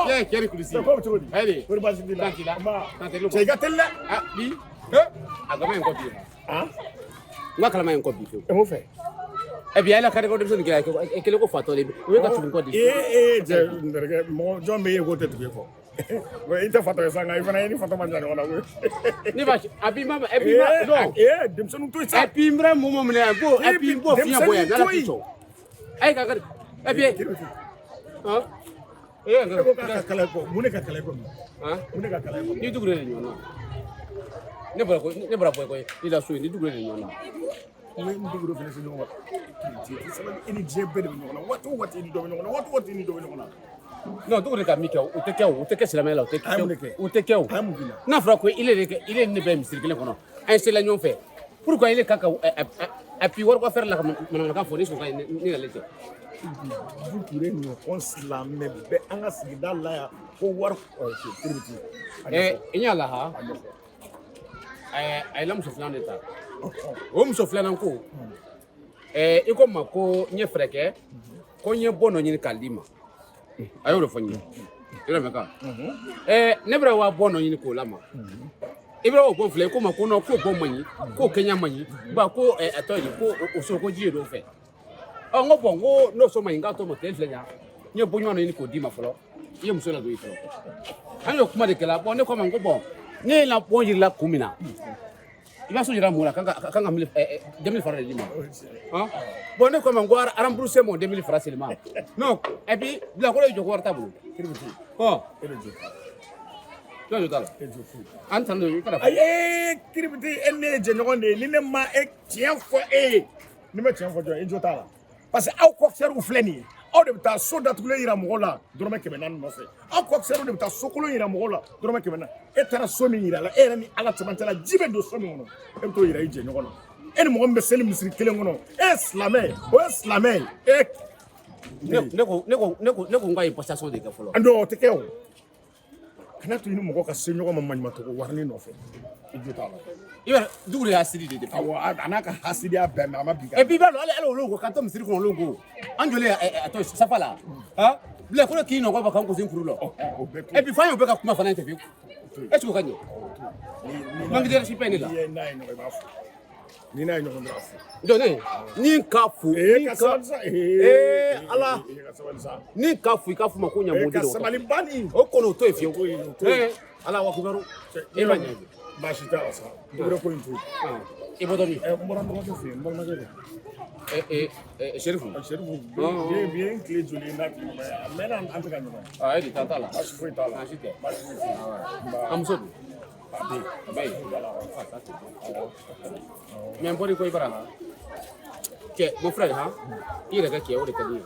Tiens, quel coulissi. Comment tu veux dire? Allez. Pour passer de là. Tranquille. Tu es gâté là? Ah, oui. Ah, comment un copie? Hein? Moi, quand même un copie. Et vous faites? Eh bien, la catégorie de personnes qui est le fato. Oui, quand tu me copie. John May, vous êtes bien fort. Il t'a fait ça, il va y faire Ni va abima abima non dem sonu to ça abimra momo mena bo abimbo fia boya na la piso ay ka ha ko ka kala ko mune ka kala ko ha mune ka kala ko ni dugre ni ñona ne bra ko ila so ni dugre ni ñona ni dugre fele ci ñona ti sama ini jebe de ñona what ini do ñona what ini do ñona non dugre ka mike o te ke sila mela o te ke na fra ko il est ne be misir kele kono ay c'est la ñon fait pourquoi il est kaka et puis war ko faire la man ka foni so ni la lete vous pourrez nous conslammer be anga sigida la ya ko war ko tribute inyala ha ay lam so flan eta o mo so flan ko iko mako nye freke ko nye bono nyi kalima ayo le fonyi ira meka nebra wa bono nyi ko lama ibra o bon fle ko mako no ko bon manyi ko kenya manyi ba ko atoyi ko o so ko ji do fe o ngo bongo no so manyi ga to mo tel fle nya nye bonyo no nyi ko di ma folo ye muso la do ifolo ayo kuma de kala bon ne ko mango bon ne la ponji la kumina iba so jira mura kanga mil 2000 francs de lima hein bon ne ko mango rembourser mon 2000 francs seulement non et puis la ko le jogo warta bu oh jo dala antan no kala ay kiribiti enne je ngonde ni ne ma e tien fo ni me tien fo jo en jotala parce que aw ko ser u fleni aw de ta so datule ira mogola dorome kemenan no fe aw ko ser de ta sokolo ira mogola dorome kemenan e tara so mi ira la e ni ala tamantala jibe do so mi ngono e to ira ije ngono en mo gombe sel misri kele ngono islamé e ne ko ngai postation de ka folo ando te kew kana to ni mo ko ka se nyogo mamma to ko warni no fe ijotala iba dugre asiri de awa anaka hasidi abem amabiga et puis ba lo logo ka to misiri ko logo anjole ato safala ha bla ko ki no ko ba kan ko sin kurulo et puis fanyo be ka kuma fana interview est-ce que kanyo mangi de ci penila ni na no ba fu done ni kafu ala ni kafu makunya modelo ka sabali bani o kono to efio ala wa kubaru e banya bashita asa dugre ko intu e bodoni mbora ndo ko fi mbora ma sherifu bien clé joli na ki mais en tout cas non ah di tantala bashi foi tala ashite bashi amso bay mais mbori ko ibara ke mon frère ha ira ga ke o de kadi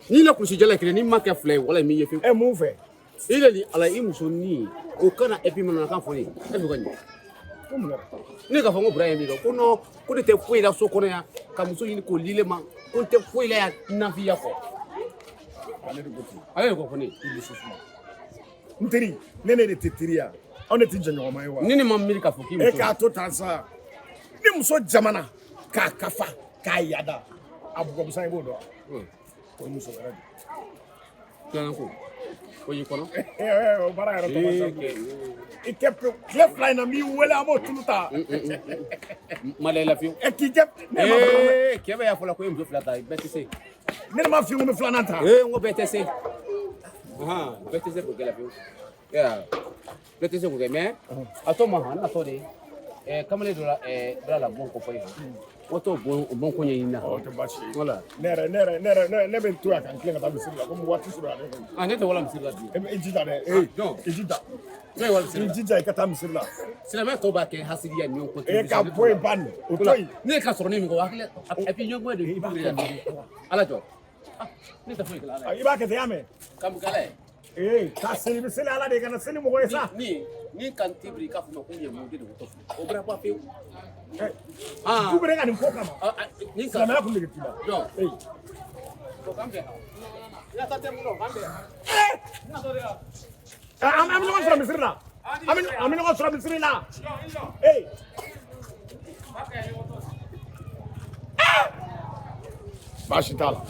ni la kusi jala kire ni ma ke flay wala mi yefi e mon fait ile ni ala imuso ni o kana epi mana kan foni e bi ganyo ni ka fango Brian mi do kono ko de te foi la so kono ya ka muso ni ko lile ma ko te foi la ya na fi ya ko ale ko foni il se souvent nteri nene de tetiria on est injeno ma yiwa ni ma miri ka foki e ka to tansa ni muso jamana ka kafa ka yada abu ko musa ibo do ko muso gara kana ko yi kono o bara yaro to masa e kepe clef line mi wala mo tuluta malela fiu e ki jep ne ma kebe ya fola ko yim flata BTC ne ma fiu me flananta ngo BTC aha BTC ko gela fiu ya BTC ko mais atoma hana to de kamale do la bon ko foyi woto bon ko nyina o to bashi wala nere ne ben tu akan klenga tabi sirla ko wati sura ne ne to wala misirla e jida de non jida ne wala misirla jida ka tam sirla sila me to ba ke hasidi ya nyon ko e ka boy ban o toy ne ka soro ne mi ko wakle e pi nyon ko de ibure ala jo ne ta foi kala iba ke te ame kam kala ka sini bi sila ala de kana sini mo ko esa ni kan tibri ka fu ko ye mo de to o bra pa pe tu bere ngani ko kama ni ka na ku ngiti ba yo ko kambe ya ta te mulo kambe na to de am no sura misirla am no sura misirla bashi tala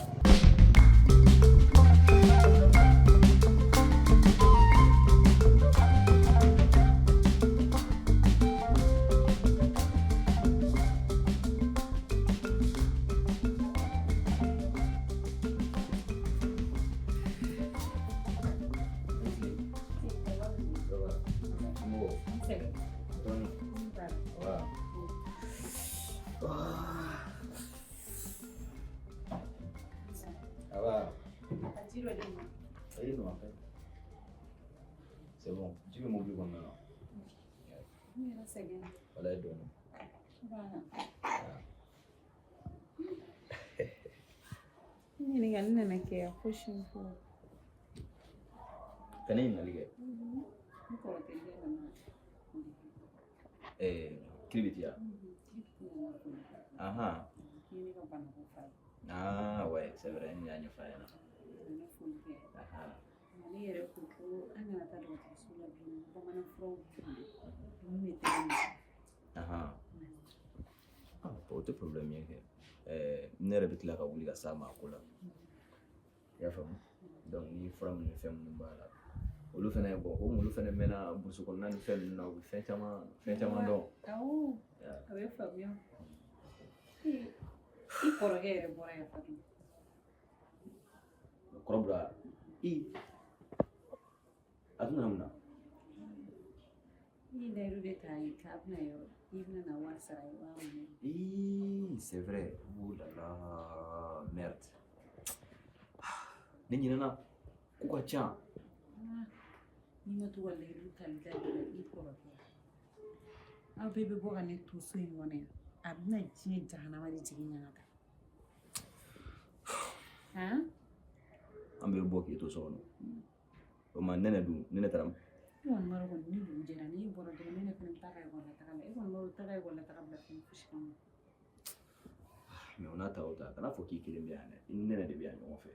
C'est bon, tu veux m'oublier comme maintenant. Voilà, donne. Ɲininkali nana kɛ fo siɲɛ fɔlɔ. Kana ɲininkali kɛ. N kɔrɔkɛ nana. Kiri bɛ ti yan. Ahan. Ne ka bana ko fa ye. Ah ouais, c'est vrai, n y'a ɲɛfɔ a ɲɛna. Ne foli kɛ. Ne yɛrɛ ko ko an kana taa dɔgɔtɔrɔso la bilen bamanan furaw mun bɛ tɛmɛ. Ahan. O tɛ problème ye kɛ. Ne yɛrɛ bɛ tila ka wuli ka s'a ma a ko la. I y'a faamu? Donc ni fura minnu fɛn minnu b'a la olu fana bon o olu fana mɛnna burusi kɔnɔna ni fɛn ninnu na u bɛ fɛn caman dɔn. Awɔ a bɛ faamuya. I kɔrɔkɛ yɛrɛ bɔra yan fana. Kɔrɔbura a tun nana mun na? I layiru de t'a ye k'a bɛna yɔrɔ i bɛna na wari sara i b'a minɛ. C'est vrai. Oh là là, merde. Ne ɲinɛna ko ka ca. N'i ma to ka layiru tali dabila i kɔrɔkɛ aw bɛɛ bɛ bɔ ka ne to so in kɔnɔ yan a bɛna diɲɛ jahanama de jigin ɲaga kan. An bɛ bɔ k'i to so kɔnɔ. O ma nɛnɛ dun nɛnɛ taara min? I kɔni b'a dɔn kɔni ni dugu jɛra n'i bɔra dɔrɔn ne fana bɛ taa ka ekɔli la taga la i kɔni b'a dɔn taga ekɔli la taga bila fɛn fosi kama. Mais o n'a ta o ta kana fɔ k'i kelen bɛ yan dɛ i ni nɛnɛ de bɛ yan ɲɔgɔn fɛ.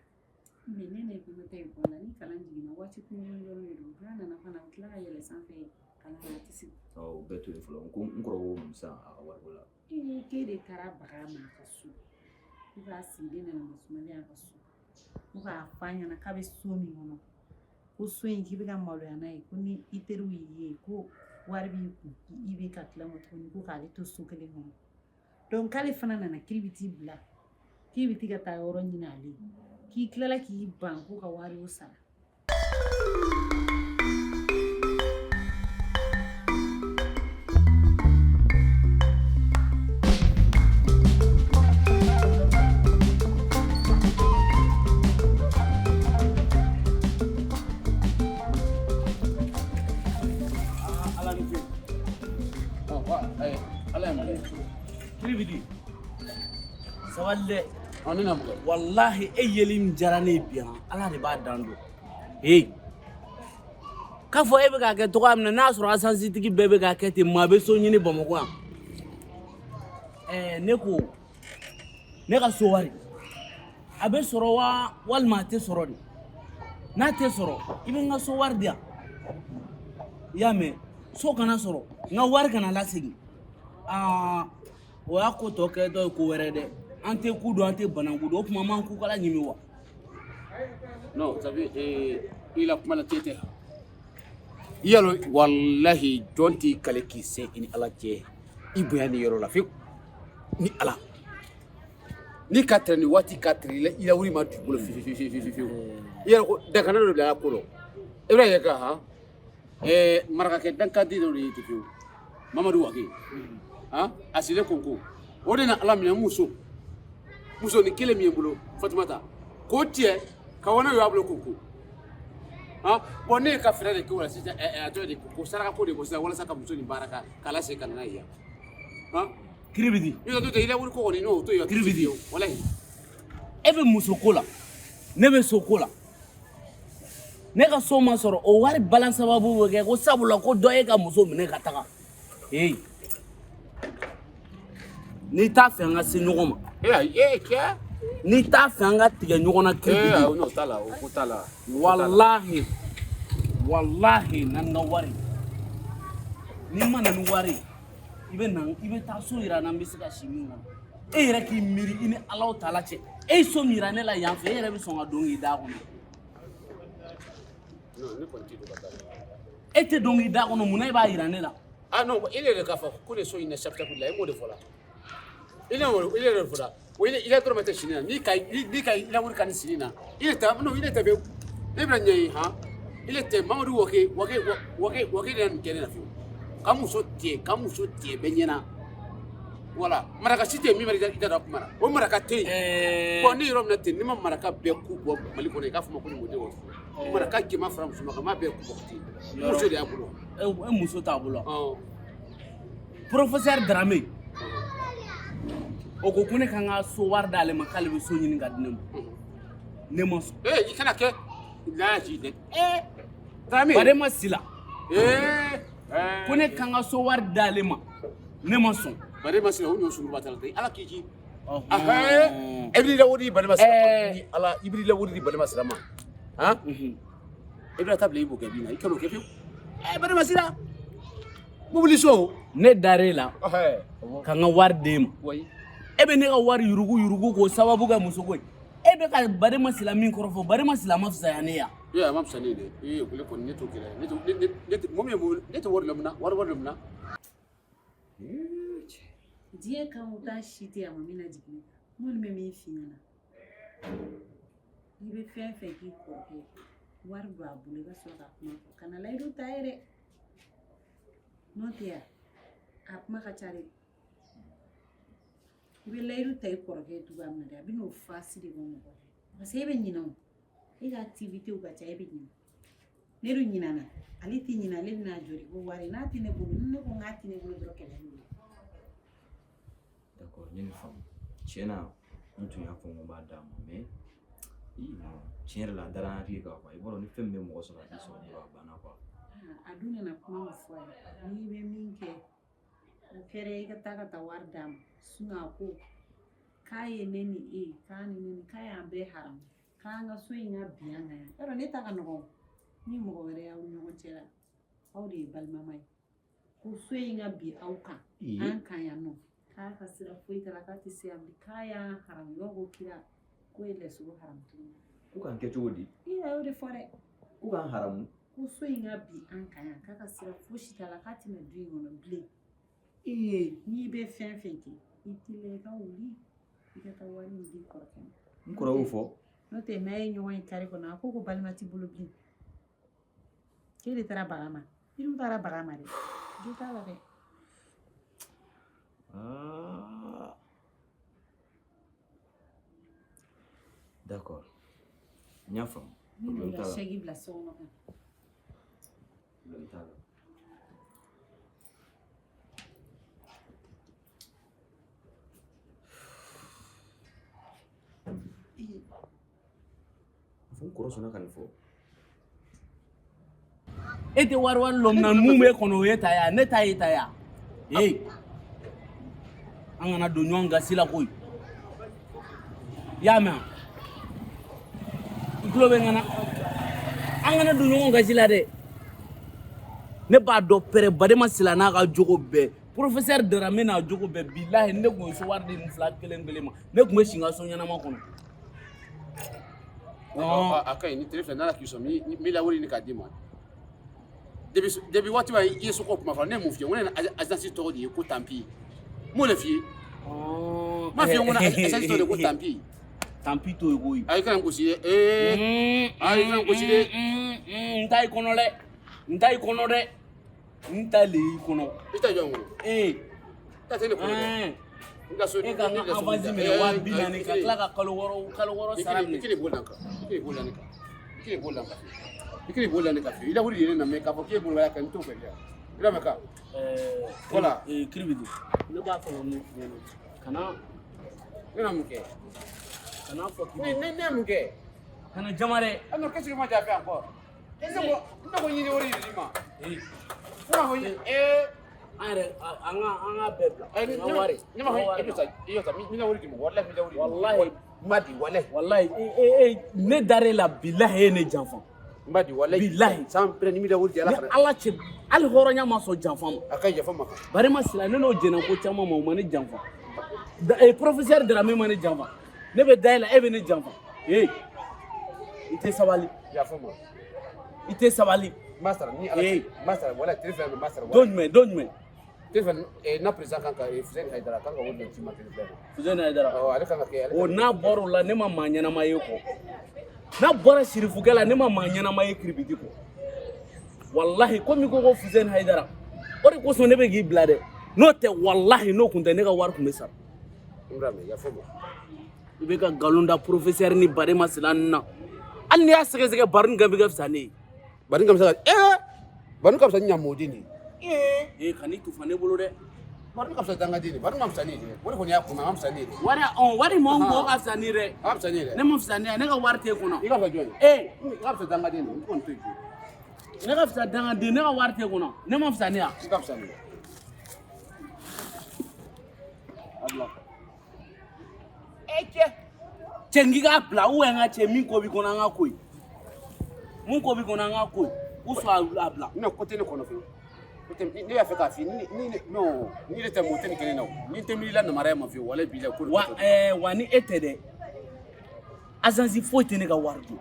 Mais ne ne fana taa ekɔli la ni kalan jiginna waati kunkurunnin dɔrɔn de don n'a nana fana a bɛ tila ka yɛlɛ sanfɛ kalan na a tɛ sigi. O bɛɛ to yen fɔlɔ n kɔrɔ ko mun san a ka wariko la. K'e de taara baga ma a ka so i b'a sigi de nana masumalen a ka so ko k'a f'a ɲɛna k'a bɛ so min kɔnɔ ko so in k'i bɛ ka maloya n'a ye ko ni i teriw y'i ye ko wari b'i kun i bɛ ka tila mɔ tuguni ko k'ale to so kelen kɔnɔ donc k'ale fana nana k'i bɛ t'i bila k'i bɛ t'i ka taa yɔrɔ ɲini ale k'i tilala k'i ban ko ka wari o sara. Saballe Anina wallahi yelim jarane biyan ala de b'a dan do k'a fɔ e bɛ ka kɛ togoya min na n'a sɔrɔ asansitigi bɛɛ bɛ ka kɛ ten maa bɛ so ɲini Bamakɔ yan ne ko ne ka so wari a bɛ sɔrɔ wa walima a tɛ sɔrɔ de n'a tɛ sɔrɔ i bɛ n ka so wari di yan i y'a mɛn so kana sɔrɔ n ka wari kana lasegin o y'a ko tɔ kɛ dɔ ye ko wɛrɛ dɛ an tɛ ku dɔn an tɛ banaku dɔn o tuma man ku kala ɲimi wa. non sabi i la kuma la tete yalo wallahi jɔn t'i kale k'i se i ni ala cɛ i bonya ni yɔrɔ la fewu ni ala ni ka tɛrɛ ni waati ka tɛrɛ i la wuli ma dugukolo fiyewu i yɛrɛ ko dakana dɔ bila a ko dɔn i bɛna yɛ ka marakakɛ dankadi dɔ de ye fiyewu Mamadu Wage a sile konko o de na ala minɛ muso ni kelen min ye bolo Fatumata k'o tiɲɛ ka wana y'a bolo konko bon ne ka fɛrɛ de kɛ o la sisan a tɔgɔ de ko saraka ko de ko sisan walasa ka muso nin baara k'a lase ka na n'a ye yan kiribidi i ka to ten i la wuli ko kɔni n'o to yen kiribidi walahi e bɛ muso ko la ne bɛ so ko la ne ka so ma sɔrɔ o wari balan sababu bɛ kɛ ko sabula ko dɔ e ka muso minɛ ka taga n'i t'a fɛ an ka se ɲɔgɔn ma kɛ n'i t'a fɛ an ka tigɛ ɲɔgɔn na kiribidi n'o t'a la o ko t'a la wallahi na n ka wari n'i ma na ni wari i bɛ taa so yira n'an bɛ se ka si min kɔnɔ e yɛrɛ k'i miiri i ni Alahu Taala cɛ e ye so min yira ne la yan fɛ e yɛrɛ bɛ sɔn ka don k'i da kɔnɔ e tɛ don k'i da kɔnɔ munna e b'a yira ne la non il est k'a fɔ ko ne so in na chapter la i m'o de fɔ la il est de fɔ la il est trop mettre sini na ni ka la wuri ka ni sini na il est be ne bɛ ɲɛ ha il est Mamadu Wage de nin kɛnɛ na fiyewu kamuso tie benyana wala maraka site mi mari da kumara o maraka te ko ni rom na te ni ma maraka be ku bo mali ko ne ka fuma ko ni mode wo maraka ki ma fram suma ka ma be ku bo ti muso de abulo muso ta abulo professeur Dramé o ko kune kan ga so war dale ma kalbe so nyini gadinem ne mo i kana ke la ji de Dramé bare ma sila kune kan ga so war dale ma ne mo so bare masila o nyosu batala dai ala kiji ibri la wodi bare masila ni ala ibri la wodi bare masila ma ha ibra table ibo gabina ikalo kefe bare masila mobiliso ne darela kan ga war dem ebe ne ga war yurugu ko sababu ga musogo ebe ka bare masila min korofo bare masila mafsa ya ya mafsa ne kule ko ne to kire ne to momi ne to war lamna Diye kan uta shiti ya mamina jikini. Mwini mimi finyana. Ibe fenfe ki koke. Waru abule ga soka kuma. Kana lairu taere. Notia. Apma kachari. Ibe lairu tai koke tuga mnade. Abino fasi de gomo koke. Basi ebe nyina. Ega activity ugacha ebe nyina. Neru nyina na. Aliti nyina lebi na jori. Wari nati ne bulu. Nne ko ngati ne bulu droke na hulu. D'accord, il y a une femme. Tiens, nous tu as fait un badam, mais tiens la dernière riga quoi. Il va nous faire même moi sur la mission de bana quoi. Aduna na kuma mfwa. Ni be minke. Kere ga taka wardam. Suna ko. Kaye neni kani neni kaya be haram. Kanga so inga bianga. Pero ne taka no. Ni mo were ya unyo chela. Audi balmamai. Ku so inga bi auka. An kaya no. Kaka sira fuita la kati si abdikaya haram yogo kila kwele sugo haram tuma. Ukan ketudi? Iya yode fore. Ukan haram. Kuso inga bi ankaya kaka sira fushita la kati na dui ngono bli. Ni be fenfenki. Itile ka uli. Ikata wani ndi korken. Nkora ufo? Note nae nyuwa ikari kona akoko balimati bulu bli. Kele tara bagama. Ilu tara bagama de. Gita la de. D'accord. Nyafam. Ni la shagi bla songa. Lentalo. Fon koroso na kanifo. Ete warwan lom na mume kono yeta ya neta yeta ya. Angana do nyonga sila koy. Yama. Iklobe ngana angana do nyonga sila de. Ne ba do pere bade masila na ga jogo be. Professeur Dramé na jogo be billahi ne go so warde ni fla kelen belema. Ne ko meshinga so nyana makono. Akai ni telefone na la kiso mi la wori ni kadima. Debi wati wa yeso ko kuma fa ne mu fie wona azansi to di ko tampi. Mo le fie. Ma fie wona azansi to de ko tampi. Tampi to ego yi. Ay kan ko si ay kan ko si de. Ntai kono le. Ntai kono de. Ntale kono. Ita jongo. Ta tele ko. Nga so Eka nga avazi me wa binani ka klaka kaloworo sarami. Ikili bolanka. Ikili bolanka fi. Ila wuri ne na me ka fo ke bolwa ka nto kwele. Ila meka. Voilà. Kribidi. Ne ba ko no kana Ina muke. kana fo ki. Ne muke. Kana jamare. Ano kesi ma jafe encore. Ina ko nyini wuri ni ma. Ina ko Are anga bebla. Ina wari. Ina ma iyo sa mi na wuri ki mo wallahi mi da wuri. Wallahi madi wallahi. Wallahi ne dare la billahi ne janfan. Madi wallahi. Billahi. Sam pre ni mi da wuri ala Ne Allah ce al horonya ma so janfan. Akai jafa maka. Bare masila ne no jena ko chama ma mani janfan. Professeur Dramé mani janfan. Ne be daila ebe ne janfan. Ite sabali. Jafa maka. Ite sabali. Master ni ala. Master wala telefone master. Don't me. Telefone na président kanka Fuzen Haidara kanka wonde ci ma telefone. Fuzen Haidara. Ale kanka ke ale. O na boro la ne ma manyana ma yeko. Na bora shirifu gala ne ma manyana ma yekribiti ko. Wallahi ko mi ko Fuzen Haidara. o de kosɔn ne bɛ k'i bila dɛ n'o tɛ walahi n'o kun tɛ ne ka wari kun bɛ sara Ibrahima ya fɔ ma i bɛ ka nkalon da professeur ni Barima Silani na hali n'i y'a sɛgɛsɛgɛ Barni kan bɛ ka fisa ne ye Barni ka fisa Barni ka fisa ni ɲamɔden de kan'i tufa ne bolo dɛ Barni ka fisa dangaden de Barni ma fisa ne de o de kɔni y'a kun ma fisa ne de wari ma mɔgɔ ka fisa ni dɛ a fisa ne de ne ma fisa ne ye ne ka wari t'e kɔnɔ i ka fisa jɔn ee i ka fisa dangaden de i kɔni to yen ne ka fisa dangaden ne ka wari t'e kɔnɔ ne ma fisa ne ya i ka fisa ne cɛ n k'i k'a bila ou bien n ka cɛ min ko b'i kɔnɔ an ka ko ye mun ko b'i kɔnɔ an ka ko ye ou soit a bila non côté ne kɔnɔ fɛ ne y'a fɛ k'a f'i ye non ni ne tɛ mɔgɔ tɛ nin kelen na o ni n tɛ miiri la namaraya ma f'i ye walahi bilahi ko wa ni e tɛ dɛ agence foyi tɛ ne ka wari dun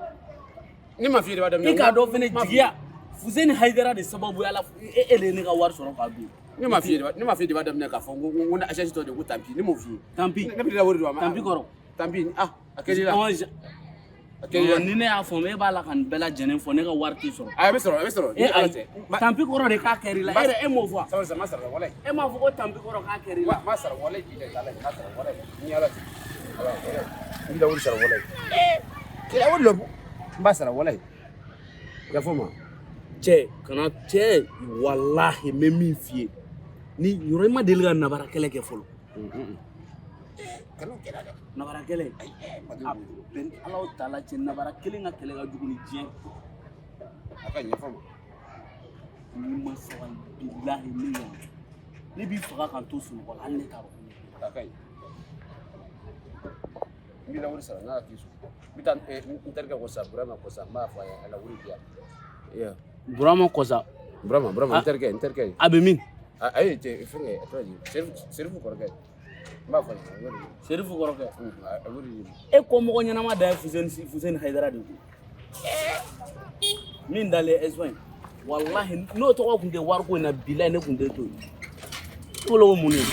ne ma f'i ye de b'a daminɛ i k'a dɔn fɛnɛ jigiya Fuseni Hayidara de sababu ala e de ye ne ka wari sɔrɔ k'a dun ne ma f'i ye de b'a daminɛ k'a fɔ n ko agence tɔ de ko Tanpi ne m'o f'i ye Tanpi ne bɛ la wari don Tanpi kɔrɔ Tanpi a kɛl'i la ni ne y'a fɔ e b'a la ka nin bɛɛ lajɛlen fɔ ne ka wari t'i sɔrɔ a bɛ sɔrɔ e ayi Tanpi kɔrɔ de k'a kɛr'i la e m'o fɔ sabali ma sara walahi e m'a fɔ ko Tanpi kɔrɔ k'a kɛr'i la ma sara walahi ji de ala ma sara walahi ni ala ni da wuri sara walahi kila wuri lo ba sara walahi ya fɔ ma cɛ kana cɛ wallahi n bɛ min f'i ye ni yɔrɔ i ma deli ka nabara kɛlɛ kɛ fɔlɔ nabara kɛlɛ a bɛn Alahu taala cɛ nabara kelen ka kɛlɛ ka jugu ni diɲɛ a ka ɲɛfɔ ma ni ma sabali bilahi ne b'i faga k'an to sunɔgɔ la hali ne t'a dɔn a ka ɲi n b'i la wuri sara n'a k'i sɔn n bɛ taa n terikɛ ko sa Burama ko sa n b'a fɔ a ye a la wuri di yan Burama kɔsa Burama n terikɛ a bɛ min a ye fɛnkɛ a tɔgɔ di Serifu kɔrɔkɛ n b'a fɔ a ɲɛna Serifu kɔrɔkɛ a wuri di e ko mɔgɔ ɲɛnama da ye Fuseni Hayidara de ko min dalen Espagne wallahi n'o tɔgɔ tun tɛ wariko in na bilahi ne tun tɛ to yen i bolo ko mun de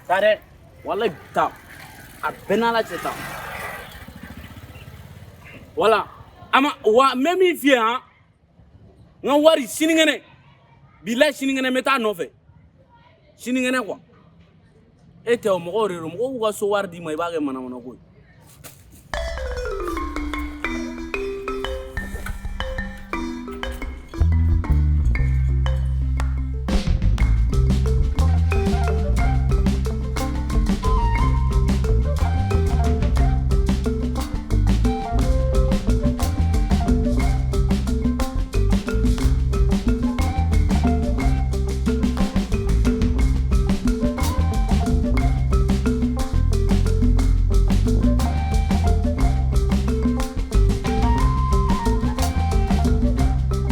taa dɛ wallahi taa a bɛɛ n'ala cɛ taa wala wa n bɛ min f'i ye han n ka wari sinikɛnɛ bilahi sinikɛnɛ n bɛ taa nɔfɛ sinikɛnɛ quoi e tɛ o mɔgɔw de don mɔgɔw b'u ka so wari d'i ma i b'a kɛ manamana ko ye